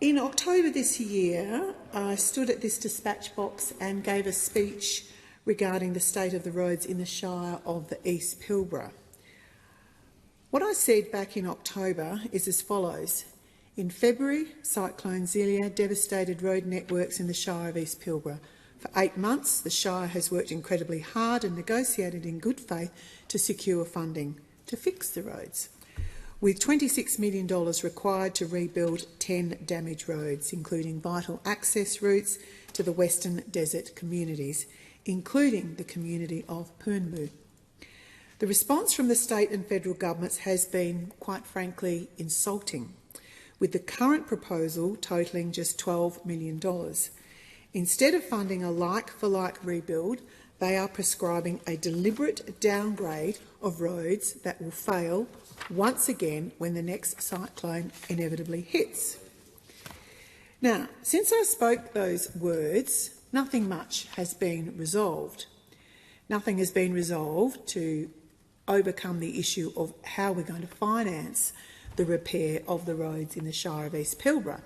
In October this year, I stood at this dispatch box and gave a speech regarding the state of the roads in the Shire of the East Pilbara. What I said back in October is as follows. In February, Cyclone Zelia devastated road networks in the Shire of East Pilbara. For 8 months, the Shire has worked incredibly hard and negotiated in good faith to secure funding to fix the roads, with $26 million required to rebuild 10 damaged roads, including vital access routes to the Western Desert communities, including the community of Punmu. The response from the state and federal governments has been, quite frankly, insulting, with the current proposal totalling just $12 million. Instead of funding a like-for-like rebuild, they are prescribing a deliberate downgrade of roads that will fail once again when the next cyclone inevitably hits. Now, since I spoke those words, nothing much has been resolved. Nothing has been resolved to overcome the issue of how we're going to finance the repair of the roads in the Shire of East Pilbara.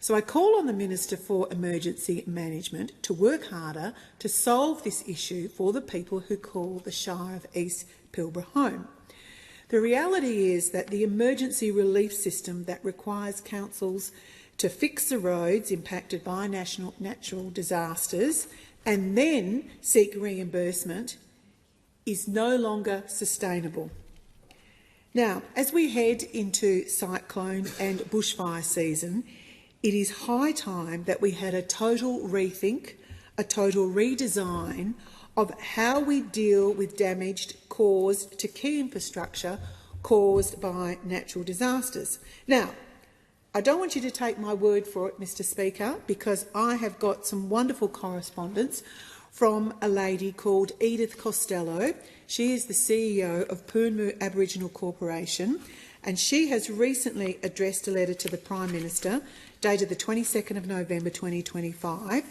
So I call on the Minister for Emergency Management to work harder to solve this issue for the people who call the Shire of East Pilbara home. The reality is that the emergency relief system that requires councils to fix the roads impacted by natural disasters and then seek reimbursement is no longer sustainable. Now, as we head into cyclone and bushfire season, it is high time that we had a total rethink, a total redesign of how we deal with damage caused to key infrastructure caused by natural disasters. Now, I don't want you to take my word for it, Mr. Speaker, because I have got some wonderful correspondence from a lady called Edith Costello. She is the CEO of Punmu Aboriginal Corporation, and she has recently addressed a letter to the Prime Minister dated the 22nd of November 2025,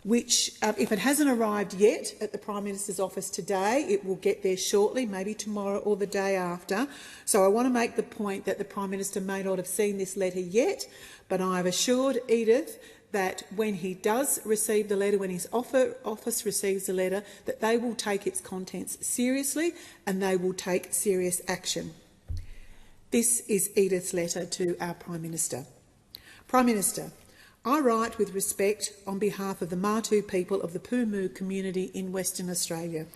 which, if it hasn't arrived yet at the Prime Minister's office today, it will get there shortly, maybe tomorrow or the day after. So I want to make the point that the Prime Minister may not have seen this letter yet, but I have assured Edith that when he does receive the letter, when his office receives the letter, that they will take its contents seriously and they will take serious action. This is Edith's letter to our Prime Minister. Prime Minister, I write with respect on behalf of the Matu people of the Punmu community in Western Australia.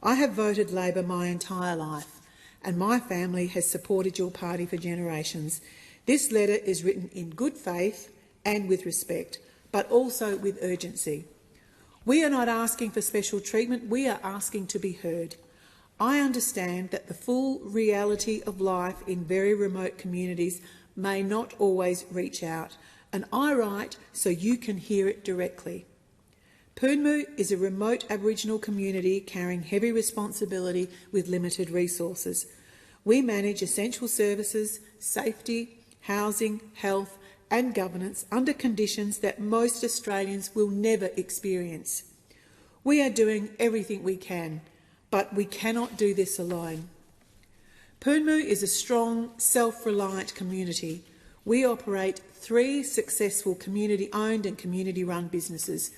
I have voted Labor my entire life, and my family has supported your party for generations. This letter is written in good faith and with respect, but also with urgency. We are not asking for special treatment, we are asking to be heard. I understand that the full reality of life in very remote communities may not always reach out, and I write so you can hear it directly. Punmu is a remote Aboriginal community carrying heavy responsibility with limited resources. We manage essential services, safety, housing, health and governance under conditions that most Australians will never experience. We are doing everything we can, but we cannot do this alone. Punmu is a strong, self-reliant community. We operate 3 successful community-owned and community-run businesses.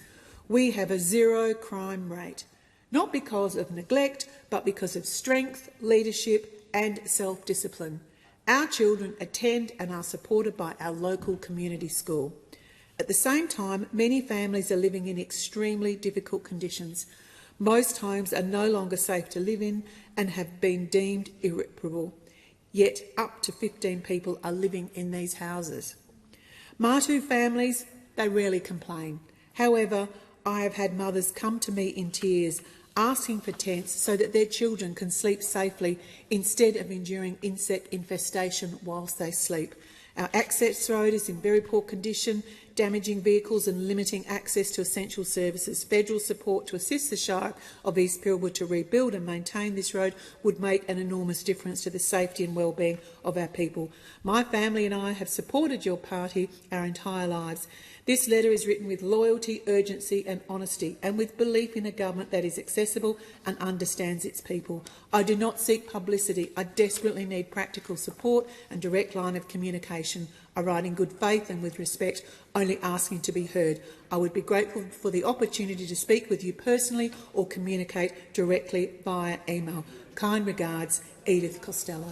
We have a 0 crime rate, not because of neglect, but because of strength, leadership and self-discipline. Our children attend and are supported by our local community school. At the same time, many families are living in extremely difficult conditions. Most homes are no longer safe to live in and have been deemed irreparable, yet up to 15 people are living in these houses. Matu families, they rarely complain. However, I have had mothers come to me in tears asking for tents so that their children can sleep safely instead of enduring insect infestation whilst they sleep. Our access road is in very poor condition, damaging vehicles and limiting access to essential services. Federal support to assist the Shire of East Pilbara to rebuild and maintain this road would make an enormous difference to the safety and well-being of our people. My family and I have supported your party our entire lives. This letter is written with loyalty, urgency and honesty, and with belief in a government that is accessible and understands its people. I do not seek publicity. I desperately need practical support and direct line of communication. I write in good faith and with respect, only asking to be heard. I would be grateful for the opportunity to speak with you personally or communicate directly via email. Kind regards, Edith Costello.